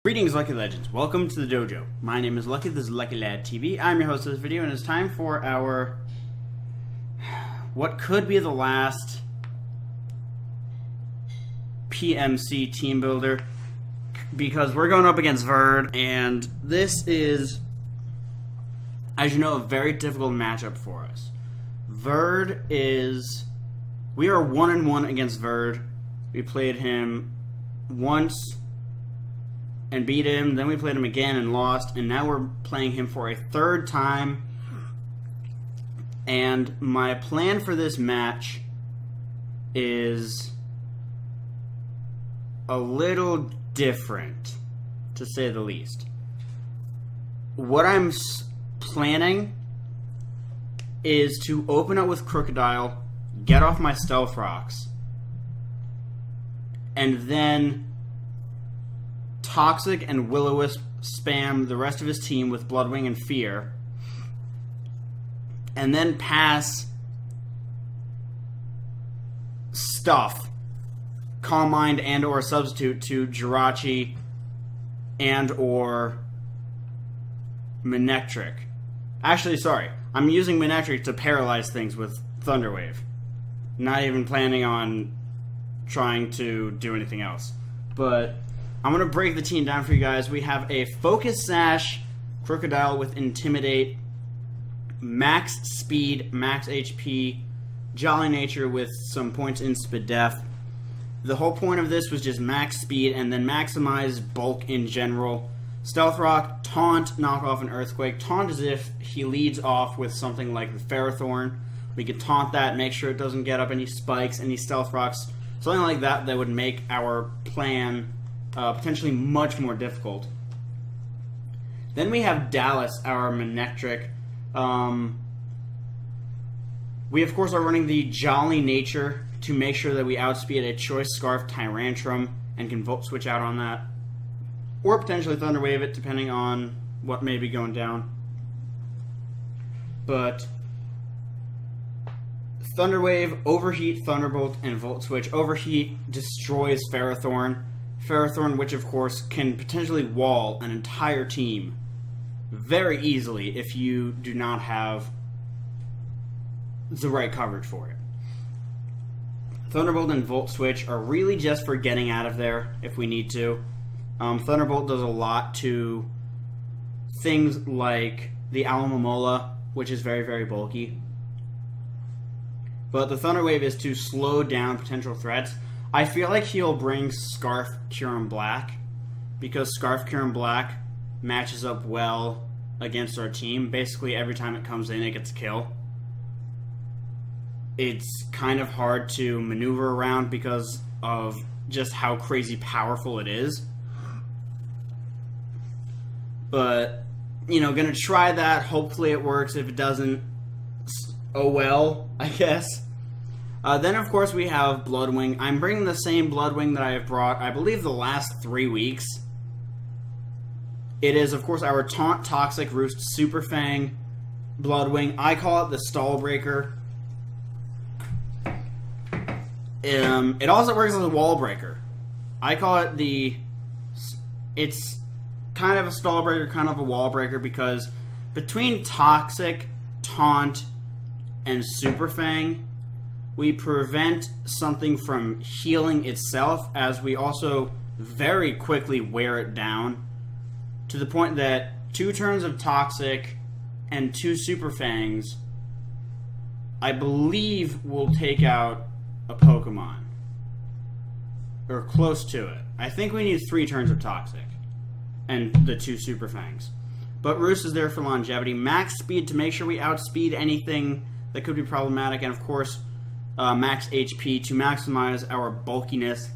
Greetings, Lucky Legends. Welcome to the dojo. My name is Lucky, this is Lucky Lad TV. I'm your host of this video, and it's time for our... what could be the last PMC team builder, because we're going up against Verd, and this is, as you know, a very difficult matchup for us. Verd is... we are 1-1 against Verd. We played him once and beat him, then we played him again and lost, and now we're playing him for a third time. And my plan for this match is a little different, to say the least. What I'm planning is to open up with Crocodile, get off my Stealth Rocks, and then Toxic and Will-O-Wisp spam the rest of his team with Bloodwing and Fear, and then pass stuff, Calm Mind and or Substitute, to Jirachi and or Manectric. Actually, sorry, I'm using Manectric to paralyze things with Thunderwave. Not even planning on trying to do anything else. But I'm going to break the team down for you guys. We have a Focus Sash Crocodile with Intimidate, max speed, max HP, Jolly Nature with some points in Spadef. The whole point of this was just max speed and then maximize bulk in general. Stealth Rock, Taunt, Knock Off, and Earthquake. Taunt as if he leads off with something like the Ferrothorn. We can taunt that, make sure it doesn't get up any spikes, any Stealth Rocks, something like that that would make our plan potentially much more difficult. Then we have Dallas, our Manectric. We of course are running the Jolly Nature to make sure that we outspeed a Choice Scarf Tyrantrum and can Volt Switch out on that. Or potentially Thunderwave it, depending on what may be going down. But Thunderwave, Overheat, Thunderbolt, and Volt Switch. Overheat destroys Ferrothorn. Ferrothorn, which of course can potentially wall an entire team very easily if you do not have the right coverage for it. Thunderbolt and Volt Switch are really just for getting out of there if we need to. Thunderbolt does a lot to things like the Alomomola, which is very, very bulky. But the Thunderwave is to slow down potential threats. I feel like he'll bring Scarf Kyurem Black, because Scarf Kyurem Black matches up well against our team. Basically, every time it comes in, it gets a kill. It's kind of hard to maneuver around because of just how crazy powerful it is. But, you know, gonna try that. Hopefully it works. If it doesn't, oh well, I guess. Then, of course, we have Bloodwing. I'm bringing the same Bloodwing that I have brought, I believe, the last 3 weeks. It is, of course, our Taunt, Toxic, Roost, Super Fang Bloodwing. I call it the Stall Breaker. It also works as a Wall Breaker. I call it the... it's kind of a Stall Breaker, kind of a Wall Breaker, because between Toxic, Taunt, and Super Fang, we prevent something from healing itself, as we also very quickly wear it down, to the point that 2 turns of Toxic and 2 Super Fangs, I believe, will take out a Pokemon. Or close to it. I think we need 3 turns of Toxic and the 2 Super Fangs. But Roost is there for longevity. Max speed to make sure we outspeed anything that could be problematic, and of course, max HP to maximize our bulkiness,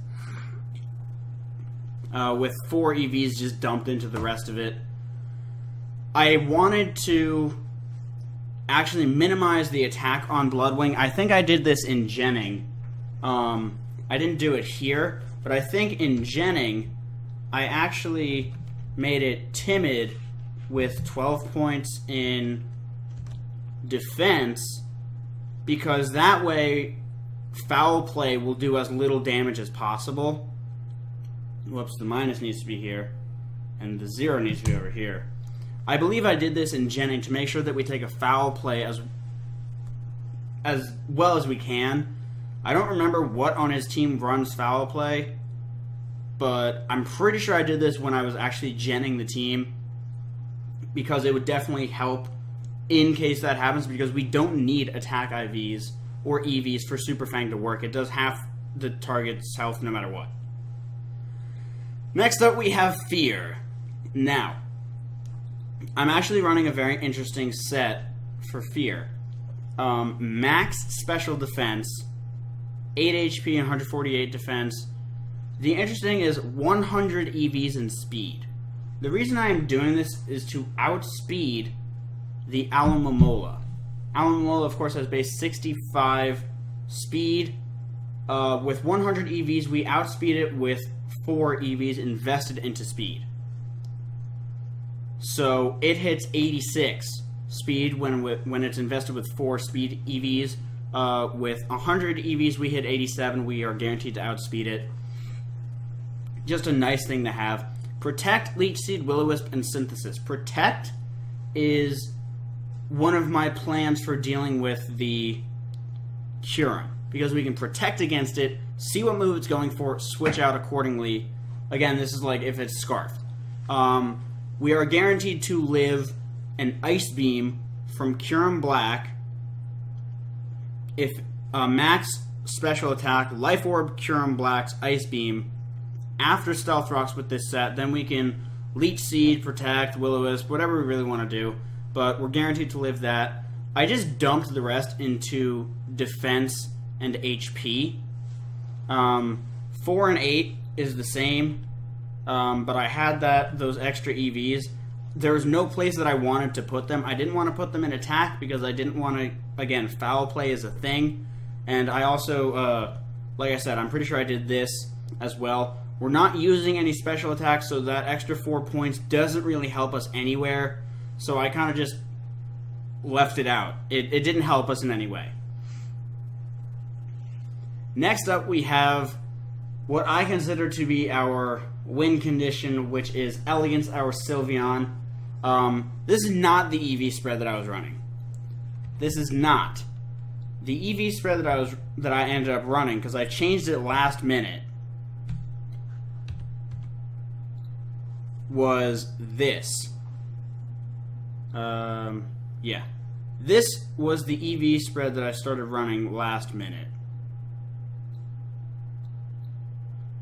with 4 EVs just dumped into the rest of it. I wanted to actually minimize the attack on Bloodwing. I think I did this in Genning. I didn't do it here, but I think in Genning, I actually made it timid with 12 points in defense, because that way foul play will do as little damage as possible. Whoops, the minus needs to be here. And the 0 needs to be over here. I believe I did this in genning to make sure that we take a foul play as well as we can. I don't remember what on his team runs foul play, but I'm pretty sure I did this when I was actually genning the team, because it would definitely help in case that happens, because we don't need attack IVs or EVs for Super Fang to work. It does half the target's health no matter what. Next up, we have Fear. Now, I'm actually running a very interesting set for Fear. Max special defense, 8 HP and 148 defense. The interesting is 100 EVs in speed. The reason I am doing this is to outspeed the Alomomola. Alomomola, of course, has base 65 speed. With 100 EVs, we outspeed it with 4 EVs invested into speed. So it hits 86 speed when it's invested with 4 speed EVs. With 100 EVs, we hit 87. We are guaranteed to outspeed it. Just a nice thing to have. Protect, Leech Seed, Will-O-Wisp, and Synthesis. Protect is one of my plans for dealing with the Curum, because we can protect against it, see what move it's going for, switch out accordingly. Again, this is like if it's Scarfed. We are guaranteed to live an Ice Beam from Curum Black if max special attack, Life Orb, Curum Black's Ice Beam after Stealth Rocks with this set. Then we can Leech Seed, Protect, Will-O-Wisp, whatever we really want to do. But we're guaranteed to live that. I just dumped the rest into defense and HP. 4 and 8 is the same, but I had those extra EVs. There was no place that I wanted to put them. I didn't want to put them in attack because I didn't want to, again, foul play is a thing. And I also, like I said, I'm pretty sure I did this as well. We're not using any special attacks, so that extra 4 points doesn't really help us anywhere. So I kind of just left it out. It didn't help us in any way. Next up, we have what I consider to be our win condition, which is Elegance, our Sylveon. This is not the EV spread that I was running. This is not. The EV spread that I ended up running, because I changed it last minute, was this. Yeah. This was the EV spread that I started running last minute.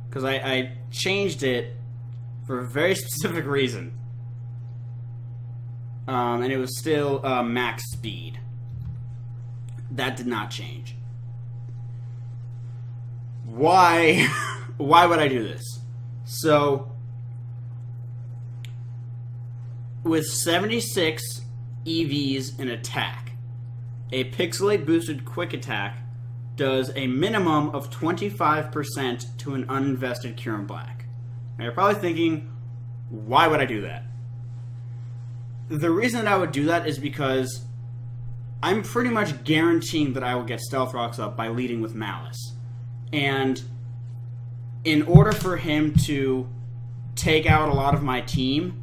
Because I changed it for a very specific reason. And it was still max speed. That did not change. Why? Why would I do this? So, with 76 EVs in attack, a Pixelate boosted quick attack does a minimum of 25% to an uninvested Curum Black. Now you're probably thinking, why would I do that? The reason that I would do that is because I'm pretty much guaranteeing that I will get Stealth Rocks up by leading with Malice. And in order for him to take out a lot of my team,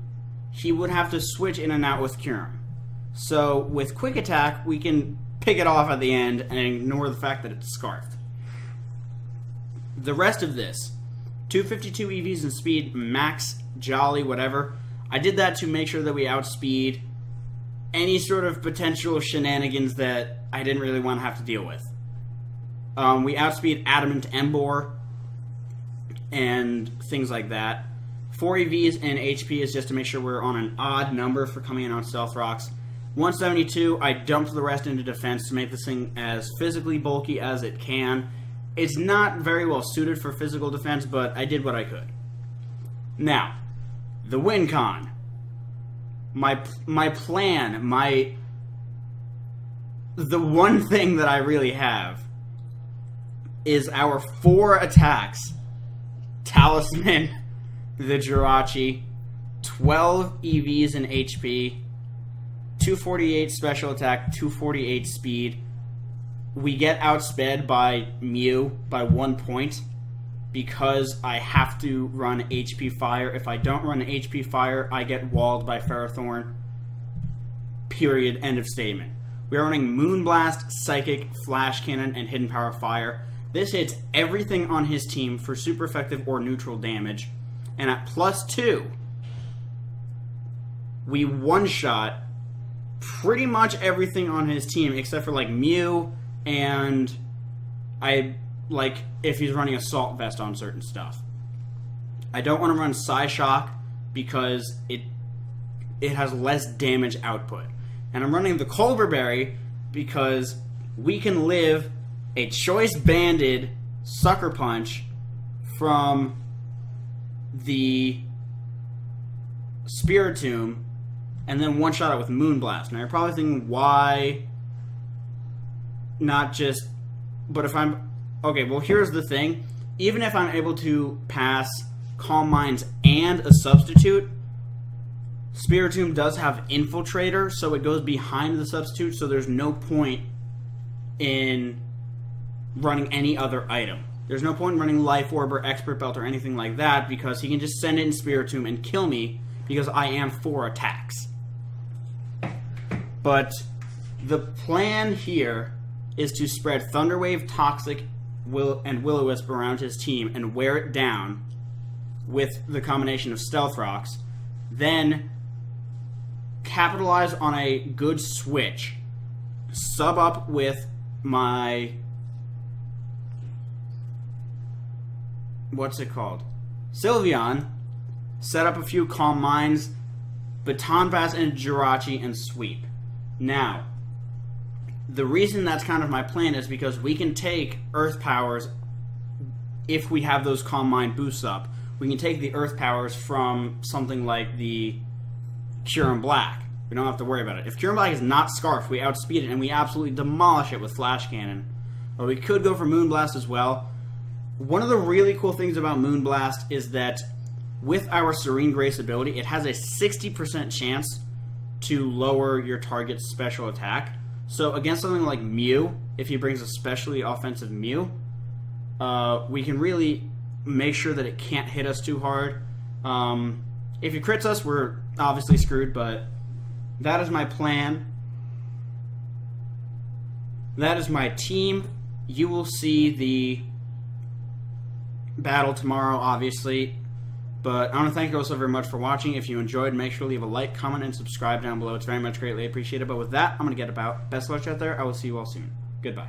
he would have to switch in and out with Curum. So with Quick Attack, we can pick it off at the end and ignore the fact that it's Scarfed. The rest of this, 252 EVs in speed, max, jolly, whatever, I did that to make sure that we outspeed any sort of potential shenanigans that I didn't really want to have to deal with. We outspeed Adamant Embor and things like that. 4 EVs and HP is just to make sure we're on an odd number for coming in on Stealth Rocks. 172, I dumped the rest into defense to make this thing as physically bulky as it can. It's not very well suited for physical defense, but I did what I could. Now, the win con. My plan, the one thing that I really have is our 4 attacks. Talisman, the Jirachi, 12 EVs in HP, 248 special attack, 248 speed. We get outsped by Mew by 1 point. because I have to run HP Fire. If I don't run HP Fire, I get walled by Ferrothorn. Period. End of statement. We are running Moonblast, Psychic, Flash Cannon, and Hidden Power Fire. This hits everything on his team for super effective or neutral damage. And at +2, we one-shot pretty much everything on his team except for like Mew and if he's running Assault Vest on certain stuff. I don't want to run Psyshock because it has less damage output. And I'm running the Culver Berry because we can live a Choice Banded Sucker Punch from the Spiritomb and then one-shot it with Moonblast. Now you're probably thinking, why not just... But if I'm... Okay, well here's the thing. Even if I'm able to pass Calm Minds and a substitute, Spiritomb does have Infiltrator, so it goes behind the substitute, so there's no point in running any other item. There's no point in running Life Orb or Expert Belt or anything like that, because he can just send in Spiritomb and kill me, because I am 4 attacks. But the plan here is to spread Thunderwave, Toxic, and Will-O-Wisp around his team and wear it down with the combination of Stealth Rocks, then capitalize on a good switch, sub up with my... what's it called? Sylveon, set up a few Calm Minds, Baton Pass and Jirachi, and sweep. Now, the reason that's kind of my plan is because we can take Earth Powers if we have those Calm Mind boosts up. We can take the Earth Powers from something like the Kyurem Black. We don't have to worry about it. If Kyurem Black is not Scarf, we outspeed it and we absolutely demolish it with Flash Cannon. Or we could go for Moonblast as well. One of the really cool things about Moonblast is that with our Serene Grace ability, it has a 60% chance to lower your target's special attack. So against something like Mew, if he brings a specially offensive Mew, we can really make sure that it can't hit us too hard. If he crits us, we're obviously screwed, but that is my plan. That is my team. You will see the battle tomorrow, obviously. But I want to thank you all so very much for watching. If you enjoyed, make sure to leave a like, comment, and subscribe down below. It's very much greatly appreciated. But with that, I'm going to get about. Best of luck out there. I will see you all soon. Goodbye.